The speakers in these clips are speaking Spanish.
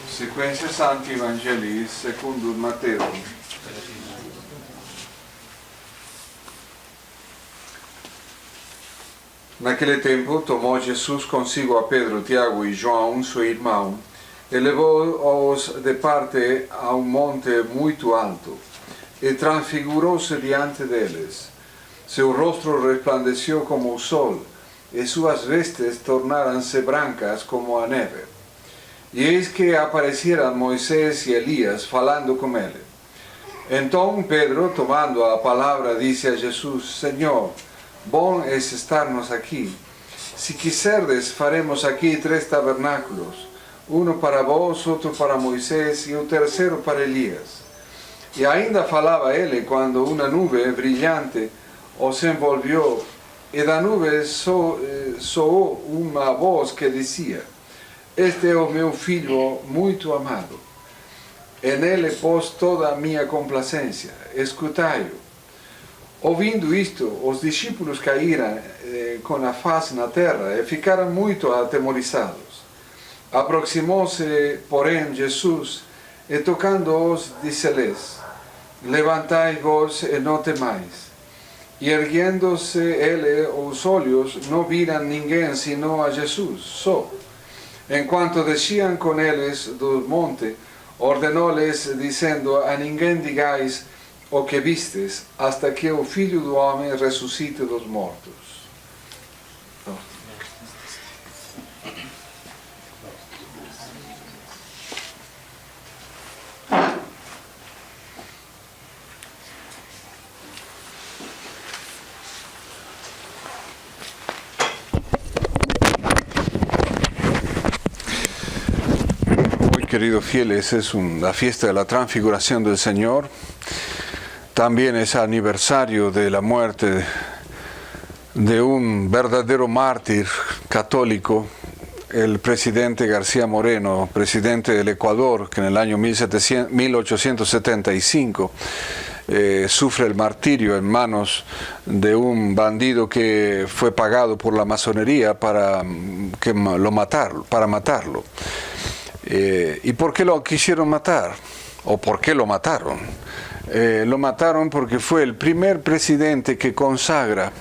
Sequenza Sancti Evangelis secundum Mateo. Naquele tempo tomou Jesus consigo a Pedro, Tiago e João, seu irmão, e levou-os de parte a monte muito alto, e transfigurou-se diante deles. Seu rosto resplandeceu como o sol, e suas vestes tornaram-se brancas como a neve. E eis que apareceram Moisés e Elias falando com ele. Então Pedro, tomando a palavra, disse a Jesus: Senhor, bom é estarmos aqui. Se quiserdes, faremos aqui 3 tabernáculos, um para vós, outro para Moisés e o terceiro para Elias. E ainda falava ele quando uma nuvem brilhante os envolveu, e da nuvem soou uma voz que dizia: Este é o meu filho muito amado, e nele pôs toda a minha complacência, escutai-o. Ouvindo isto, os discípulos caíram com a face na terra e ficaram muito atemorizados. Aproximou-se, porém, Jesus, e tocando-os, disse-lhes: Levantai-vos e não temais. E erguendo-se ele os olhos, não viram ninguém senão a Jesus só. Enquanto desciam com eles do monte, ordenou-lhes, dizendo: A ninguém digais o que vistes, hasta que o Filho do Homem ressuscite dos mortos. Queridos fieles, es la fiesta de la transfiguración del Señor. También es aniversario de la muerte de un verdadero mártir católico, el presidente García Moreno, presidente del Ecuador, que en el año 1875 sufre el martirio en manos de un bandido que fue pagado por la masonería para matarlo. ¿Y por qué lo quisieron matar? ¿O por qué lo mataron? Lo mataron porque fue el primer presidente que consagra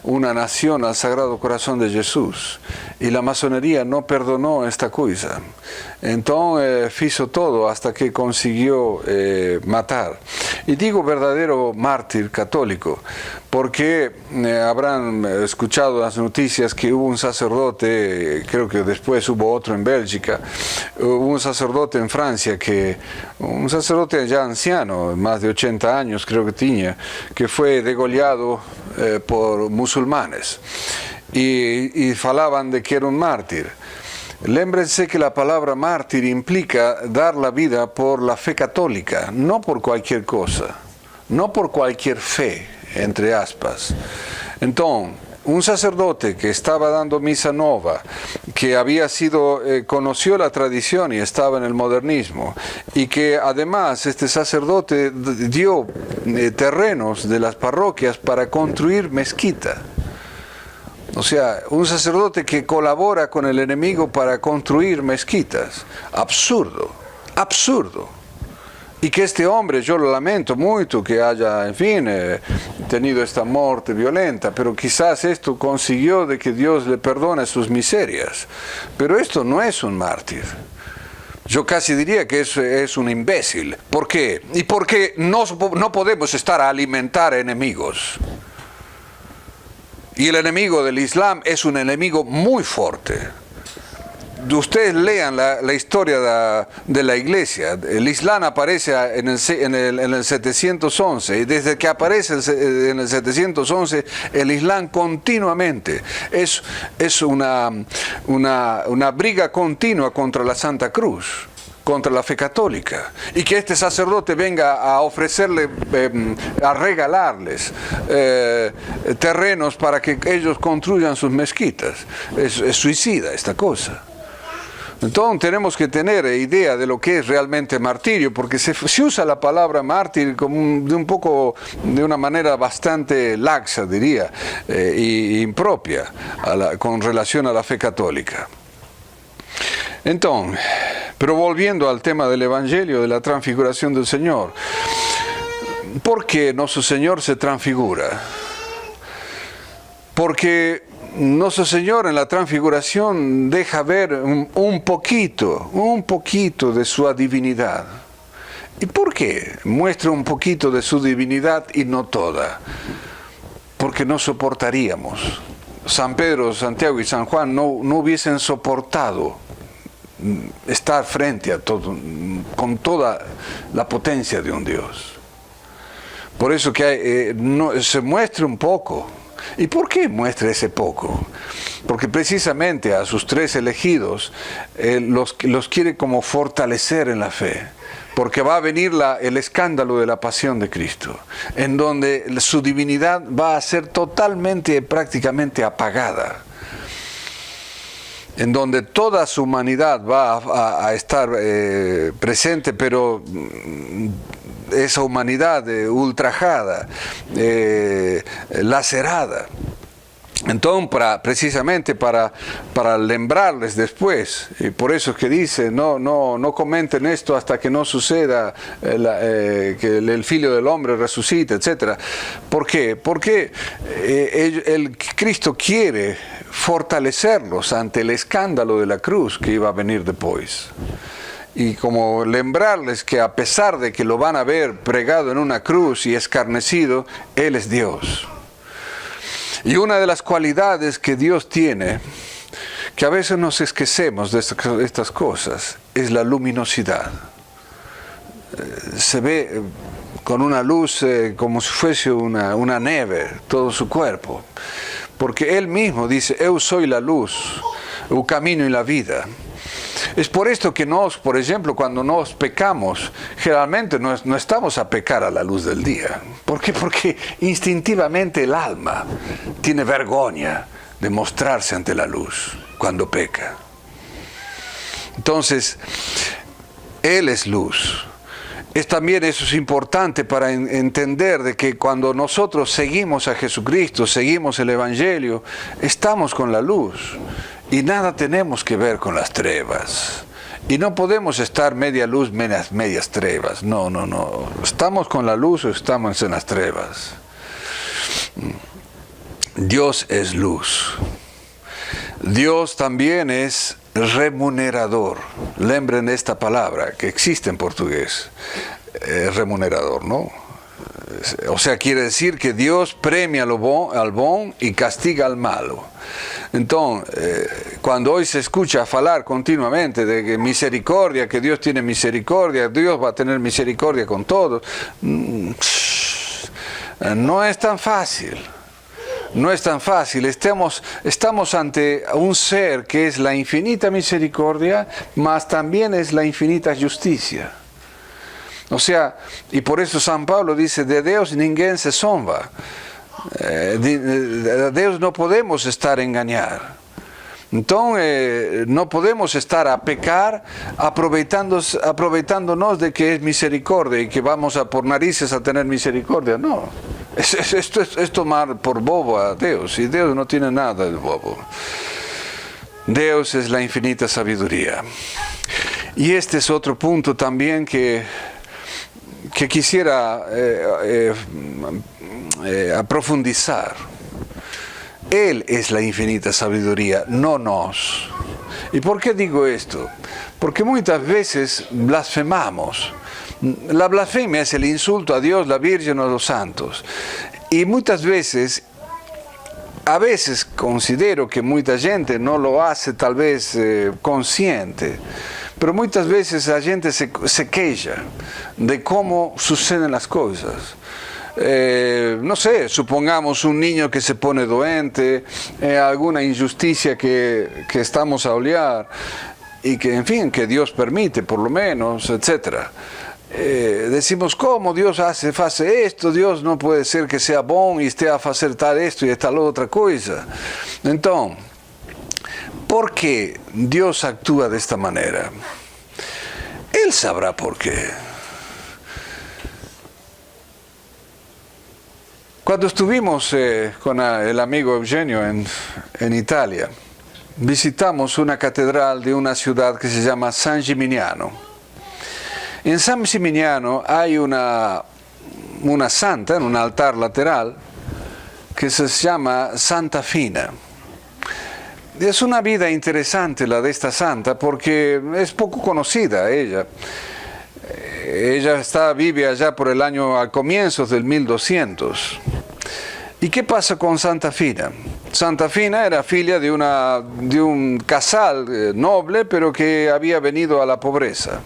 una nación al Sagrado Corazón de Jesús. Y la masonería no perdonó esta cosa. Entonces hizo todo hasta que consiguió matar. Y digo verdadero mártir católico, porque habrán escuchado las noticias que hubo un sacerdote, creo que después hubo otro en Bélgica, hubo un sacerdote en Francia, un sacerdote ya anciano, más de 80 años creo que tenía, que fue degollado por musulmanes. Y falaban de que era un mártir. Lémbrense que la palabra mártir implica dar la vida por la fe católica, no por cualquier cosa, no por cualquier fe, entre aspas. Entonces, un sacerdote que estaba dando misa nova, que había conoció la tradición y estaba en el modernismo, y que además este sacerdote dio terrenos de las parroquias para construir mezquita. O sea, un sacerdote que colabora con el enemigo para construir mezquitas. Absurdo, absurdo. Y que este hombre, yo lo lamento mucho que haya, en fin, tenido esta muerte violenta, pero quizás esto consiguió de que Dios le perdone sus miserias. Pero esto no es un mártir. Yo casi diría que es un imbécil. ¿Por qué? Y porque no podemos estar a alimentar enemigos. Y el enemigo del Islam es un enemigo muy fuerte. Ustedes lean la historia de la iglesia. El Islam aparece en el 711, y desde que aparece en el 711 el Islam continuamente es una briga continua contra la Santa Cruz, contra la fe católica, y que este sacerdote venga a ofrecerle, a regalarles terrenos para que ellos construyan sus mezquitas. Es suicida esta cosa. Entonces tenemos que tener idea de lo que es realmente martirio, porque se usa la palabra mártir como de una manera bastante laxa, diría, e impropia con relación a la fe católica. Entonces, pero volviendo al tema del Evangelio, de la transfiguración del Señor, ¿por qué nuestro Señor se transfigura? Porque nuestro Señor en la transfiguración deja ver un poquito de su divinidad. ¿Y por qué muestra un poquito de su divinidad y no toda? Porque no soportaríamos. San Pedro, Santiago y San Juan no hubiesen soportado estar frente a todo, con toda la potencia de un Dios. Por eso que se muestra un poco. ¿Y por qué muestra ese poco? Porque precisamente a sus 3 elegidos los quiere como fortalecer en la fe. Porque va a venir el escándalo de la pasión de Cristo, en donde su divinidad va a ser totalmente, prácticamente apagada, en donde toda su humanidad va a estar presente, pero esa humanidad ultrajada, lacerada. Entonces, precisamente para lembrarles después, y por eso es que dice, no comenten esto hasta que no suceda que el Hijo del Hombre resucite, etc. ¿Por qué? Porque el Cristo quiere fortalecerlos ante el escándalo de la cruz que iba a venir después. Y como lembrarles que a pesar de que lo van a ver pregado en una cruz y escarnecido, Él es Dios. Y una de las cualidades que Dios tiene, que a veces nos esquecemos de estas cosas, es la luminosidad. Se ve con una luz como si fuese una nieve, todo su cuerpo. Porque Él mismo dice, yo soy la luz, el camino y la vida. Es por esto que por ejemplo, cuando nos pecamos, generalmente no estamos a pecar a la luz del día. ¿Por qué? Porque instintivamente el alma tiene vergüenza de mostrarse ante la luz cuando peca. Entonces, Él es luz. También eso es importante para entender de que cuando nosotros seguimos a Jesucristo, seguimos el Evangelio, estamos con la luz. Y nada tenemos que ver con las trevas. Y no podemos estar media luz, medias trevas. No. Estamos con la luz o estamos en las trevas. Dios es luz. Dios también es remunerador. Lembren esta palabra que existe en portugués. Remunerador, ¿no? O sea, quiere decir que Dios premia al bom y castiga al malo. Entonces, cuando hoy se escucha hablar continuamente de que misericordia, que Dios tiene misericordia, Dios va a tener misericordia con todos, no es tan fácil. No es tan fácil. Estamos ante un ser que es la infinita misericordia, mas también es la infinita justicia. O sea, y por eso San Pablo dice, de Dios ninguém se zomba. De Dios no podemos estar a engañar. Entonces, no podemos estar a pecar aproveitándonos de que es misericordia y que vamos por narices a tener misericordia. No, esto es tomar por bobo a Dios, y Dios no tiene nada de bobo. Dios es la infinita sabiduría. Y este es otro punto también que quisiera profundizar. Él es la infinita sabiduría, no nos. ¿Y por qué digo esto? Porque muchas veces blasfemamos. La blasfemia es el insulto a Dios, la Virgen o a los santos. Y muchas veces, a veces considero que mucha gente no lo hace tal vez consciente. Pero muchas veces la gente se queja de cómo suceden las cosas. No sé, supongamos un niño que se pone doente, alguna injusticia que estamos a olear y que, en fin, que Dios permite por lo menos, etc. Decimos, ¿cómo Dios hace esto? Dios no puede ser que sea bon y esté a hacer tal esto y tal otra cosa. Entonces, ¿por qué Dios actúa de esta manera? Él sabrá por qué. Cuando estuvimos con el amigo Eugenio en Italia, visitamos una catedral de una ciudad que se llama San Gimignano. En San Gimignano hay una santa en un altar lateral que se llama Santa Fina. Es una vida interesante la de esta santa porque es poco conocida ella. Ella vive allá por el año al comienzo del 1200. ¿Y qué pasa con Santa Fina? Santa Fina era filla de un casal noble, pero que había venido a la pobreza.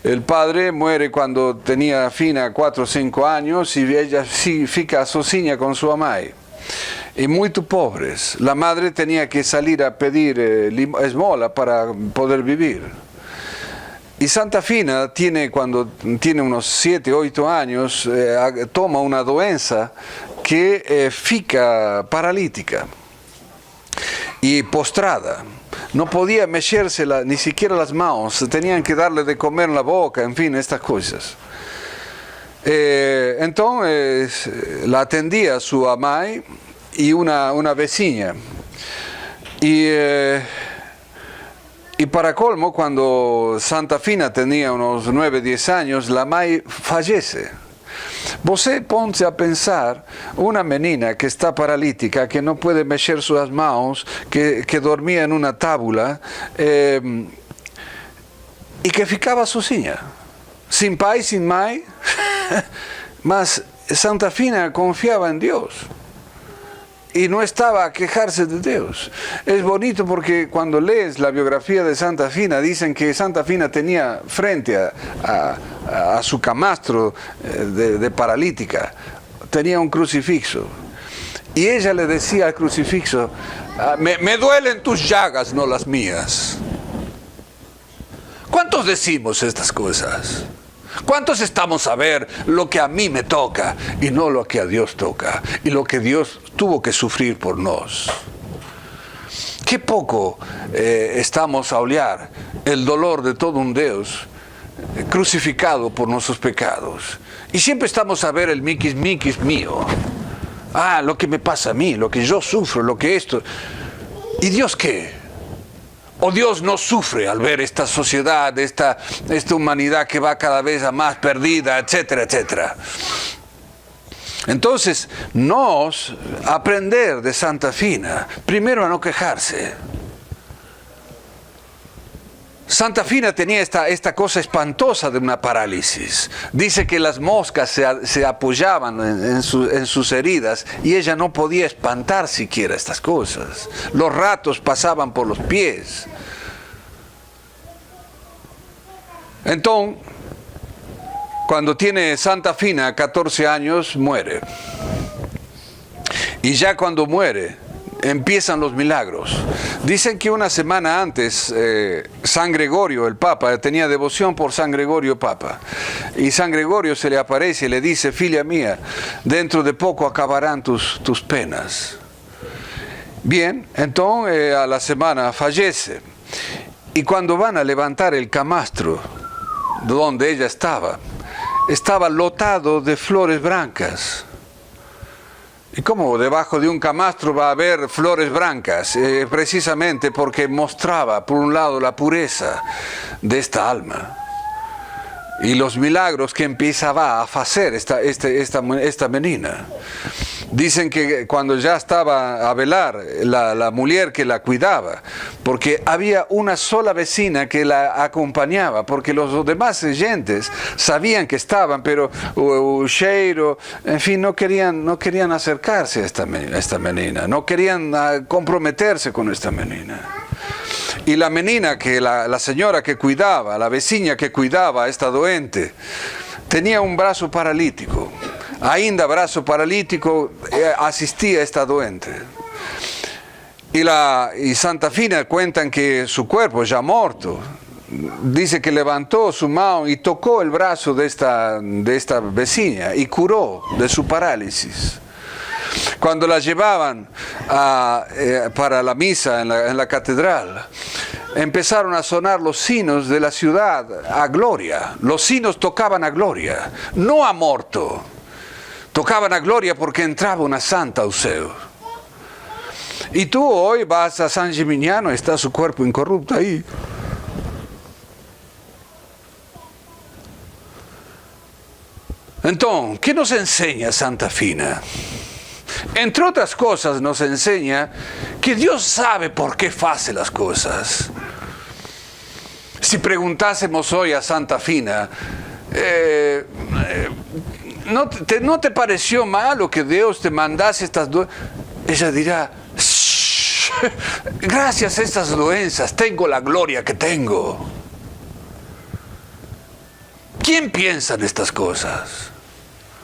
El padre muere cuando tenía Fina 4 o 5 años y ella fica sozinha con su amai. Y muy pobres. La madre tenía que salir a pedir esmola para poder vivir. Y Santa Fina cuando tiene unos 7 o 8 años, toma una doenza que fica paralítica y postrada. No podía mexerse ni siquiera las manos, tenían que darle de comer en la boca, en fin, estas cosas. Entonces la atendía su amai y una vecina. Y para colmo, cuando Santa Fina tenía unos 9 o 10 años, la amai fallece. Você ponte a pensar, una menina que está paralítica, que no puede mexer sus manos, que dormía en una tábula y que ficaba sozinha, sin pai, sin mai, mas Santa Fina confiaba en Dios y no estaba a quejarse de Dios. Es bonito porque cuando lees la biografía de Santa Fina, dicen que Santa Fina tenía frente a su camastro de paralítica, tenía un crucifixo. Y ella le decía al crucifixo, me duelen tus llagas, no las mías. ¿Cuántos decimos estas cosas? ¿Cuántos estamos a ver lo que a mí me toca y no lo que a Dios toca y lo que Dios tuvo que sufrir por nos? Qué poco estamos a olhar el dolor de todo un Dios crucificado por nuestros pecados. Y siempre estamos a ver el miquis mío. Lo que me pasa a mí, lo que yo sufro, lo que esto. ¿Y Dios qué? ¿O Dios no sufre al ver esta sociedad, esta humanidad que va cada vez a más perdida, etcétera, etcétera? Entonces, aprender de Santa Fina, primero a no quejarse. Santa Fina tenía esta cosa espantosa de una parálisis. Dice que las moscas se apoyaban en sus heridas y ella no podía espantar siquiera estas cosas. Los ratos pasaban por los pies. Entonces, cuando tiene Santa Fina 14 años, muere. Y ya cuando muere, empiezan los milagros. Dicen que una semana antes San Gregorio, el Papa, tenía devoción por San Gregorio Papa. Y San Gregorio se le aparece y le dice, filla mía, dentro de poco acabarán tus penas. Bien, entonces a la semana fallece. Y cuando van a levantar el camastro donde ella estaba lotado de flores blancas. ¿Y cómo debajo de un camastro va a haber flores blancas? Precisamente porque mostraba, por un lado, la pureza de esta alma y los milagros que empezaba a hacer esta menina. Dicen que cuando ya estaba a velar, la mujer que la cuidaba, porque había una sola vecina que la acompañaba, porque los demás gentes sabían que estaban, pero o cheiro, en fin, no querían acercarse a esta menina, no querían comprometerse con esta menina. Y la menina, la señora que cuidaba, la vecina que cuidaba a esta doente, tenía un brazo paralítico. Ainda brazo paralítico, asistía a esta doente. Y Santa Fina cuentan que su cuerpo ya muerto, dice que levantó su mano y tocó el brazo de esta vecina y curó de su parálisis. Cuando la llevaban para la misa en la catedral, empezaron a sonar los sinos de la ciudad a gloria. Los sinos tocaban a gloria, no a morto. Tocaban a gloria porque entraba una santa al seu. Y tú hoy vas a San Gimignano y está su cuerpo incorrupto ahí. Entonces, ¿qué nos enseña Santa Fina? Entre otras cosas nos enseña que Dios sabe por qué hace las cosas. Si preguntásemos hoy a Santa Fina, ¿no te pareció malo que Dios te mandase estas doenças? Ella dirá, gracias a estas doenças tengo la gloria que tengo. ¿Quién piensa en estas cosas?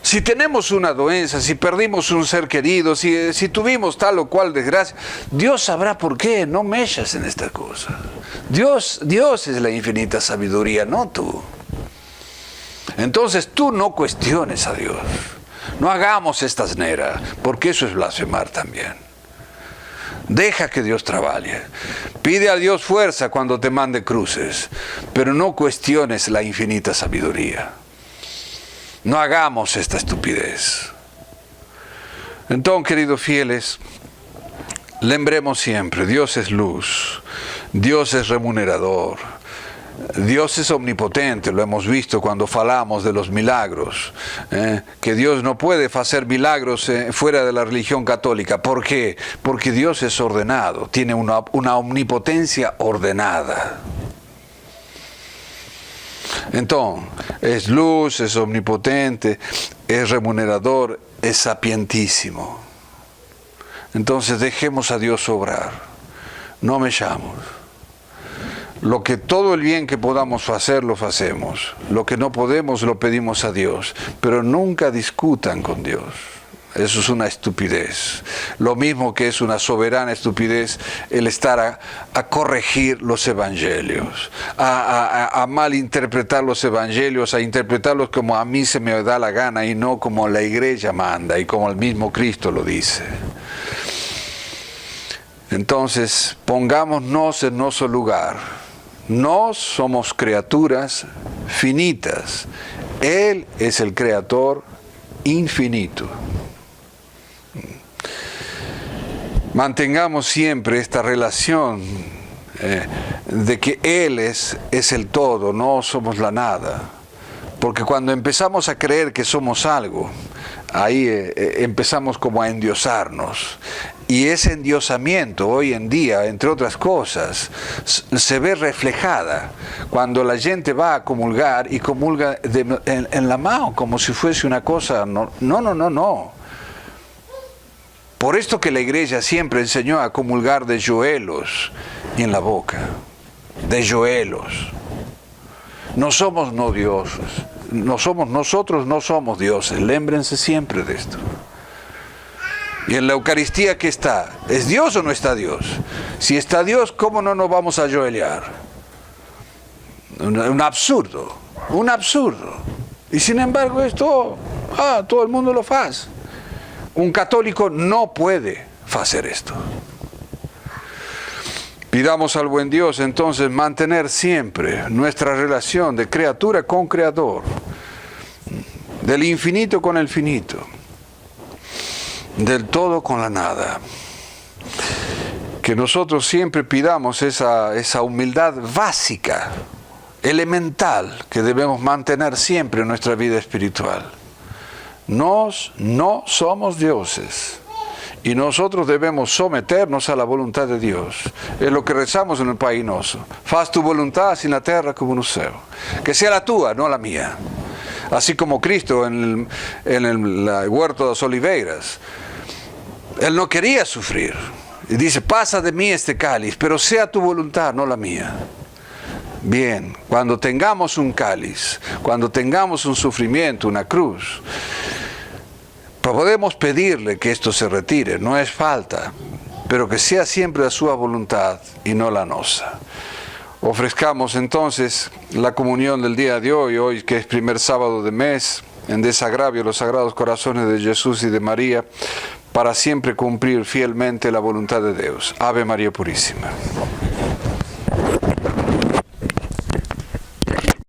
Si tenemos una doença, si perdimos un ser querido, si tuvimos tal o cual desgracia, Dios sabrá por qué, no mechas en estas cosas. Dios es la infinita sabiduría, no tú. Entonces tú no cuestiones a Dios. No hagamos esta asnera, porque eso es blasfemar también. Deja que Dios trabaje. Pide a Dios fuerza cuando te mande cruces, pero no cuestiones la infinita sabiduría. No hagamos esta estupidez. Entonces, queridos fieles, lembremos siempre, Dios es luz, Dios es remunerador, Dios es omnipotente, lo hemos visto cuando falamos de los milagros, que Dios no puede hacer milagros fuera de la religión católica. ¿Por qué? Porque Dios es ordenado, tiene una omnipotencia ordenada. Entonces, es luz, es omnipotente, es remunerador, es sapientísimo. Entonces dejemos a Dios obrar, no mechamos. Todo el bien que podamos hacer, lo hacemos. Lo que no podemos, lo pedimos a Dios. Pero nunca discutan con Dios. Eso es una estupidez. Lo mismo que es una soberana estupidez el estar a corregir los evangelios, a malinterpretar los evangelios, a interpretarlos como a mí se me da la gana y no como la iglesia manda y como el mismo Cristo lo dice. Entonces, pongámonos en nuestro lugar. Nos somos criaturas finitas. Él es el creador infinito. Mantengamos siempre esta relación de que Él es el todo, no somos la nada. Porque cuando empezamos a creer que somos algo, ahí empezamos como a endiosarnos. Y ese endiosamiento hoy en día, entre otras cosas, se ve reflejada cuando la gente va a comulgar y comulga en la mano, como si fuese una cosa. No. Por esto que la iglesia siempre enseñó a comulgar de joelhos y en la boca, de joelhos. No somos no dioses, nosotros no somos dioses, lémbrense siempre de esto. Y en la Eucaristía, ¿qué está? ¿Es Dios o no está Dios? Si está Dios, ¿cómo no nos vamos a joelear? Un absurdo. Y sin embargo esto, todo el mundo lo hace. Un católico no puede hacer esto. Pidamos al buen Dios entonces mantener siempre nuestra relación de criatura con Creador, del infinito con el finito, del todo con la nada. Que nosotros siempre pidamos esa humildad básica, elemental, que debemos mantener siempre en nuestra vida espiritual. Nos no somos dioses y nosotros debemos someternos a la voluntad de Dios. Es lo que rezamos en el Pai Nosso. Faz tu voluntad así en la tierra como en el cielo. Que sea la tua, no la mía. Así como Cristo en el huerto de las oliveiras. Él no quería sufrir. Y dice, pasa de mí este cáliz, pero sea tu voluntad, no la mía. Bien, cuando tengamos un cáliz, cuando tengamos un sufrimiento, una cruz, podemos pedirle que esto se retire, no es falta, pero que sea siempre a su voluntad y no la nuestra. Ofrezcamos entonces la comunión del día de hoy que es primer sábado de mes, en desagravio los sagrados corazones de Jesús y de María, para siempre cumplir fielmente la voluntad de Dios. Ave María Purísima.